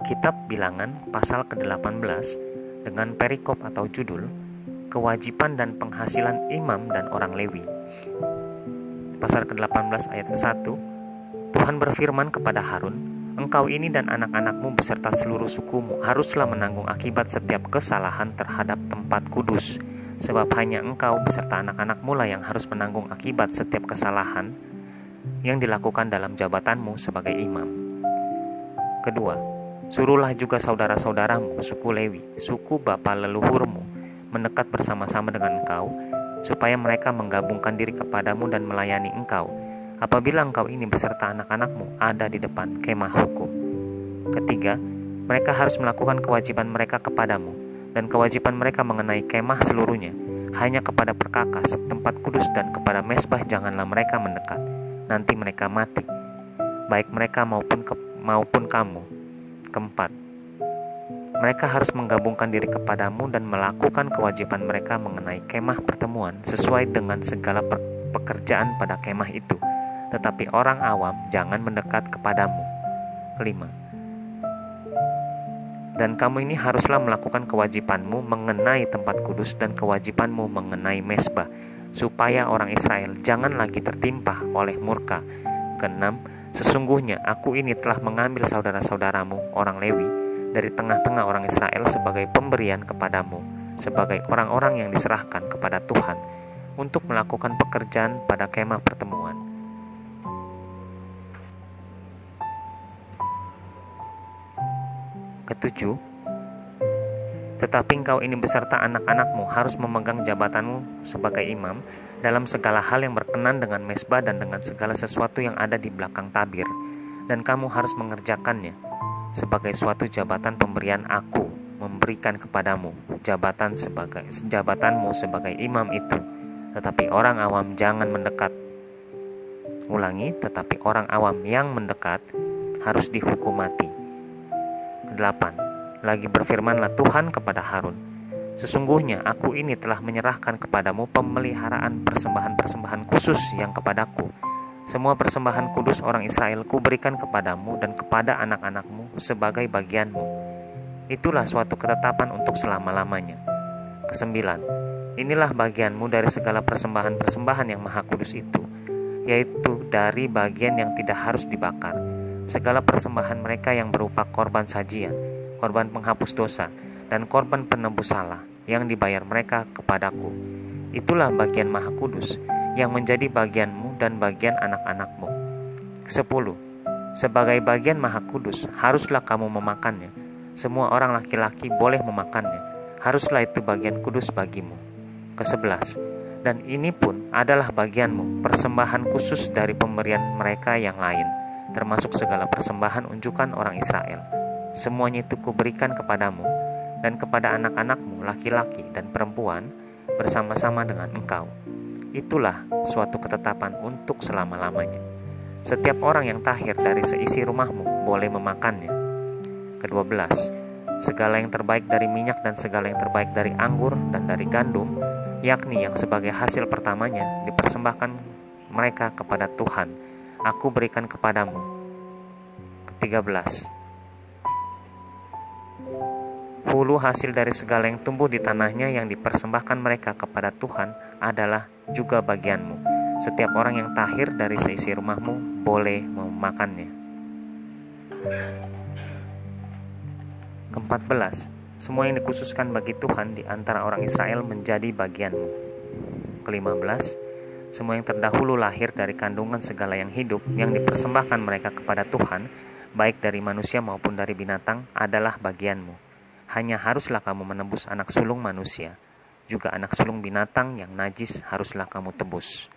Kitab Bilangan pasal ke-18 dengan perikop atau judul Kewajiban dan Penghasilan Imam dan Orang Lewi. Pasal ke-18 ayat ke-1, Tuhan berfirman kepada Harun, "Engkau ini dan anak-anakmu beserta seluruh sukumu haruslah menanggung akibat setiap kesalahan terhadap tempat kudus, sebab hanya engkau beserta anak-anakmu lah yang harus menanggung akibat setiap kesalahan yang dilakukan dalam jabatanmu sebagai imam." Kedua, suruhlah juga saudara-saudaramu, suku Lewi, suku bapa leluhurmu, mendekat bersama-sama dengan engkau, supaya mereka menggabungkan diri kepadamu dan melayani engkau, apabila engkau ini beserta anak-anakmu ada di depan kemah hukum. Ketiga, mereka harus melakukan kewajiban mereka kepadamu, dan kewajiban mereka mengenai kemah seluruhnya, hanya kepada perkakas, tempat kudus, dan kepada mezbah janganlah mereka mendekat, nanti mereka mati, baik mereka maupun kamu. Keempat, mereka harus menggabungkan diri kepadamu dan melakukan kewajiban mereka mengenai kemah pertemuan sesuai dengan segala pekerjaan pada kemah itu, tetapi orang awam jangan mendekat kepadamu. Kelima, dan kamu ini haruslah melakukan kewajibanmu mengenai tempat kudus dan kewajibanmu mengenai mezbah, supaya orang Israel jangan lagi tertimpa oleh murka. Keenam, sesungguhnya aku ini telah mengambil saudara-saudaramu, orang Lewi, dari tengah-tengah orang Israel sebagai pemberian kepadamu, sebagai orang-orang yang diserahkan kepada Tuhan untuk melakukan pekerjaan pada kemah pertemuan. Ketujuh, tetapi engkau ini beserta anak-anakmu harus memegang jabatanmu sebagai imam dalam segala hal yang berkenan dengan mezbah dan dengan segala sesuatu yang ada di belakang tabir, dan kamu harus mengerjakannya sebagai suatu jabatan pemberian aku memberikan kepadamu, jabatanmu sebagai imam itu, tetapi orang awam jangan mendekat. Ulangi, tetapi orang awam yang mendekat harus dihukum mati. 8. Lagi berfirmanlah Tuhan kepada Harun, "Sesungguhnya aku ini telah menyerahkan kepadamu pemeliharaan persembahan-persembahan khusus yang kepadaku. Semua persembahan kudus orang Israel kuberikan kepadamu dan kepada anak-anakmu sebagai bagianmu. Itulah suatu ketetapan untuk selama-lamanya." Kesembilan, inilah bagianmu dari segala persembahan-persembahan yang maha kudus itu, yaitu dari bagian yang tidak harus dibakar, segala persembahan mereka yang berupa korban sajian, korban penghapus dosa, dan korban penebus salah yang dibayar mereka kepadaku. Itulah bagian maha kudus yang menjadi bagianmu dan bagian anak-anakmu. 10. Sebagai bagian maha kudus, haruslah kamu memakannya. Semua orang laki-laki boleh memakannya. Haruslah itu bagian kudus bagimu. 11. Dan ini pun adalah bagianmu, persembahan khusus dari pemberian mereka yang lain, termasuk segala persembahan unjukan orang Israel. Semuanya itu kuberikan kepadamu dan kepada anak-anakmu laki-laki dan perempuan bersama-sama dengan engkau. Itulah suatu ketetapan untuk selama-lamanya. Setiap orang yang tahir dari seisi rumahmu boleh memakannya. Ke-12, segala yang terbaik dari minyak dan segala yang terbaik dari anggur dan dari gandum, yakni yang sebagai hasil pertamanya dipersembahkan mereka kepada Tuhan, aku berikan kepadamu. Ke-13, hulu hasil dari segala yang tumbuh di tanahnya yang dipersembahkan mereka kepada Tuhan adalah juga bagianmu. Setiap orang yang tahir dari seisi rumahmu boleh memakannya. Ke-14, semua yang dikhususkan bagi Tuhan di antara orang Israel menjadi bagianmu. Ke-15, semua yang terdahulu lahir dari kandungan segala yang hidup yang dipersembahkan mereka kepada Tuhan, baik dari manusia maupun dari binatang, adalah bagianmu. Hanya haruslah kamu menebus anak sulung manusia, juga anak sulung binatang yang najis haruslah kamu tebus.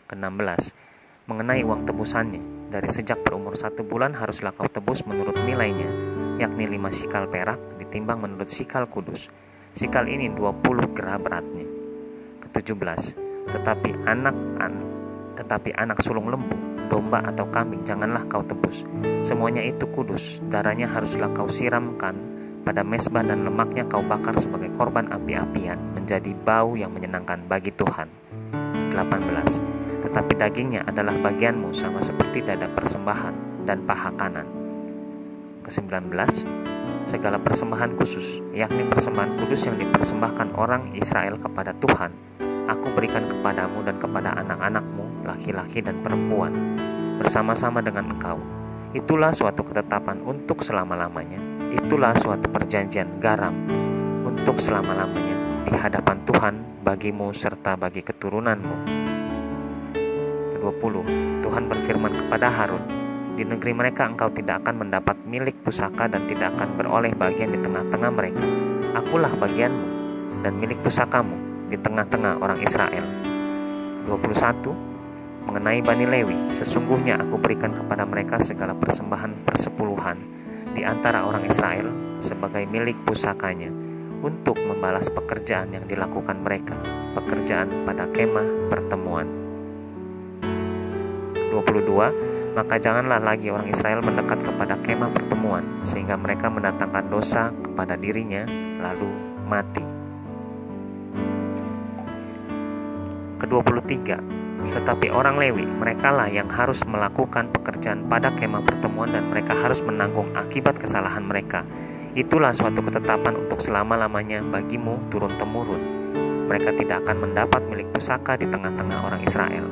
Ke-16, mengenai uang tebusannya, dari sejak berumur 1 bulan haruslah kau tebus menurut nilainya, yakni 5 sikal perak ditimbang menurut sikal kudus. Sikal ini 20 gerah beratnya. Ke-17, tetapi anak sulung lembu, domba atau kambing janganlah kau tebus. Semuanya itu kudus, darahnya haruslah kau siramkan pada mezbah dan lemaknya kau bakar sebagai korban api-apian, menjadi bau yang menyenangkan bagi Tuhan. 18, tetapi dagingnya adalah bagianmu sama seperti dada persembahan dan paha kanan. Ke-19, segala persembahan khusus, yakni persembahan kudus yang dipersembahkan orang Israel kepada Tuhan, aku berikan kepadamu dan kepada anak-anakmu, laki-laki dan perempuan, bersama-sama dengan engkau. Itulah suatu ketetapan untuk selama-lamanya. Itulah suatu perjanjian garam untuk selama-lamanya di hadapan Tuhan bagimu serta bagi keturunanmu. 20. Tuhan berfirman kepada Harun, di negeri mereka engkau tidak akan mendapat milik pusaka dan tidak akan beroleh bagian di tengah-tengah mereka. Akulah bagianmu dan milik pusakamu di tengah-tengah orang Israel. 21. Mengenai Bani Lewi, sesungguhnya aku berikan kepada mereka segala persembahan persepuluhan di antara orang Israel sebagai milik pusakanya untuk membalas pekerjaan yang dilakukan mereka, pekerjaan pada kemah pertemuan. 22. Maka janganlah lagi orang Israel mendekat kepada kemah pertemuan, sehingga mereka mendatangkan dosa kepada dirinya, lalu mati. Ke-23. Tetapi orang Lewi, merekalah yang harus melakukan pekerjaan pada kemah pertemuan dan mereka harus menanggung akibat kesalahan mereka. Itulah suatu ketetapan untuk selama-lamanya bagimu turun-temurun. Mereka tidak akan mendapat milik pusaka di tengah-tengah orang Israel.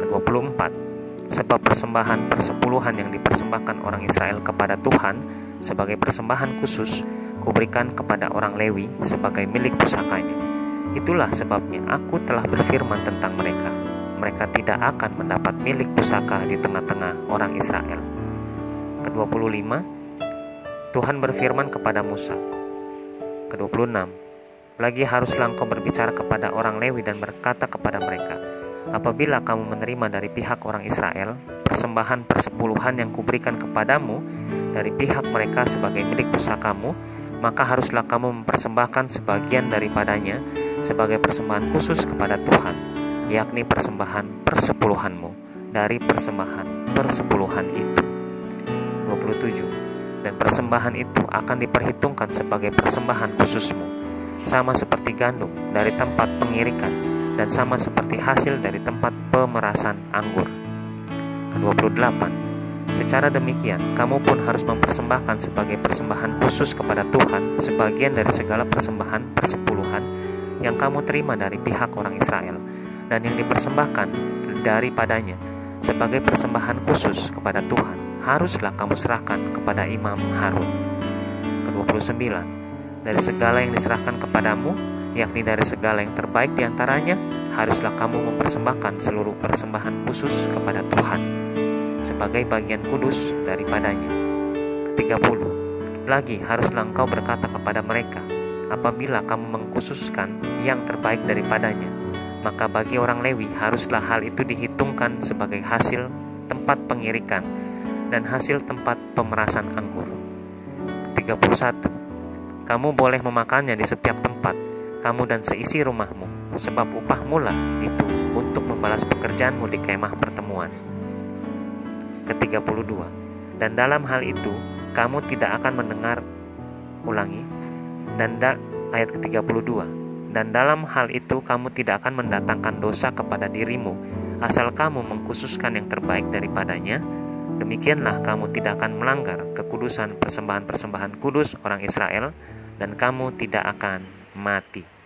Ke-24. Sebab persembahan persepuluhan yang dipersembahkan orang Israel kepada Tuhan sebagai persembahan khusus, kuberikan kepada orang Lewi sebagai milik pusakanya. Itulah sebabnya aku telah berfirman tentang mereka. Mereka tidak akan mendapat milik pusaka di tengah-tengah orang Israel. Ke-25. Tuhan berfirman kepada Musa. Ke-26. Lagi haruslah engkau berbicara kepada orang Lewi dan berkata kepada mereka, apabila kamu menerima dari pihak orang Israel persembahan persepuluhan yang kuberikan kepadamu dari pihak mereka sebagai milik pusakamu, maka haruslah kamu mempersembahkan sebagian daripadanya sebagai persembahan khusus kepada Tuhan, yakni persembahan persepuluhanmu dari persembahan persepuluhan itu. 27. Dan persembahan itu akan diperhitungkan sebagai persembahan khususmu, sama seperti gandum dari tempat pengirikan dan sama seperti hasil dari tempat pemerasan anggur. Ke-28. Secara demikian, kamu pun harus mempersembahkan sebagai persembahan khusus kepada Tuhan sebagian dari segala persembahan persepuluhan yang kamu terima dari pihak orang Israel dan yang dipersembahkan daripadanya sebagai persembahan khusus kepada Tuhan, haruslah kamu serahkan kepada Imam Harun. Ke-29. Dari segala yang diserahkan kepadamu, yakni dari segala yang terbaik di antaranya, haruslah kamu mempersembahkan seluruh persembahan khusus kepada Tuhan sebagai bagian kudus daripadanya. Ke-30. Lagi haruslah engkau berkata kepada mereka, apabila kamu mengkhususkan yang terbaik daripadanya, maka bagi orang Lewi haruslah hal itu dihitungkan sebagai hasil tempat pengirikan dan hasil tempat pemerasan anggur. Ke-31. Kamu boleh memakannya di setiap tempat, kamu dan seisi rumahmu, sebab upahmu lah itu untuk membalas pekerjaanmu di kemah pertemuan. Ke-32. Dan dalam hal itu kamu tidak akan mendengar ayat ke-32. Dan dalam hal itu kamu tidak akan mendatangkan dosa kepada dirimu, asal kamu mengkhususkan yang terbaik daripadanya. Demikianlah kamu tidak akan melanggar kekudusan persembahan-persembahan kudus orang Israel, dan kamu tidak akan mati.